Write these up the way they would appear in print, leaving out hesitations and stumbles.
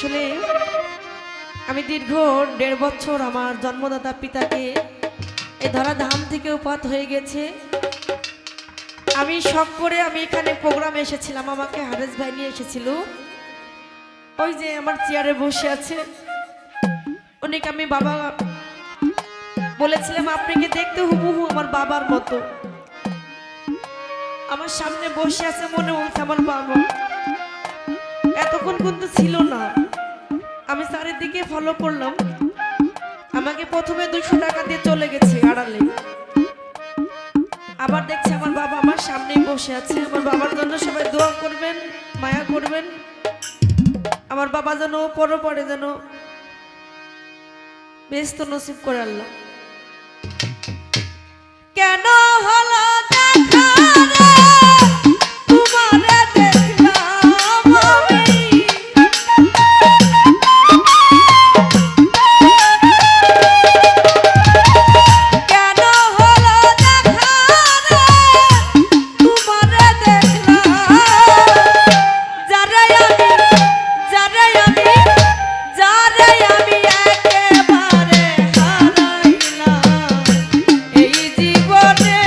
আসলে আমি দীর্ঘ 1.5 বছর আমার জন্মদাতা পিতাকে এই ধরাধাম থেকে উপাত হয়ে গেছে। আমি শখ করে আমি এখানে প্রোগ্রামে এসেছিলাম, আমাকে হারেস ভাই নিয়ে এসেছিল। ওই যে আমার চেয়ারে বসে আছে উনিকে আমি বাবা বলেছিলাম, আপনাকে দেখতে হুবহু আমার বাবার মতো। আমার সামনে বসে আছে, মনে হচ্ছে আমার বাবা। এতক্ষণ কিন্তু ছিল না, আমি চারিদিকে ফলো করলাম। আমাকে প্রথমে 200 টাকা দিয়ে চলে গেছে আড়ালে, আবার দেখছি আমার বাবা আমার সামনেই বসে আছে। আমার বাবার জন্য সবাই দোয়া করবেন, মায়া করবেন। আমার বাবা যেন পরে যেন বেহেশত নসিব করে আল্লাহ। কেন হলো দেখা রে তোমারে দেখলাম আমি, কেন হলো দেখা রে তোমারে দেখলাম, যারে আমি একেবারে হারাইলাম এই জীবনে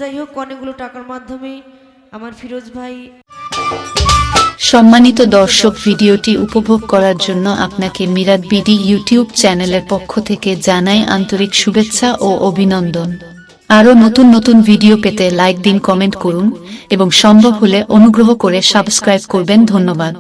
যাই হোক অনেকগুলো টাকার মাধ্যমে আমার ফিরোজ ভাই। সম্মানিত দর্শক, ভিডিওটি উপভোগ করার জন্য আপনাকে মিরাত বিডি ইউটিউব চ্যানেলের পক্ষ থেকে জানাই আন্তরিক শুভেচ্ছা ও অভিনন্দন। আরও নতুন নতুন ভিডিও পেতে লাইক দিন, কমেন্ট করুন এবং সম্ভব হলে অনুগ্রহ করে সাবস্ক্রাইব করবেন। ধন্যবাদ।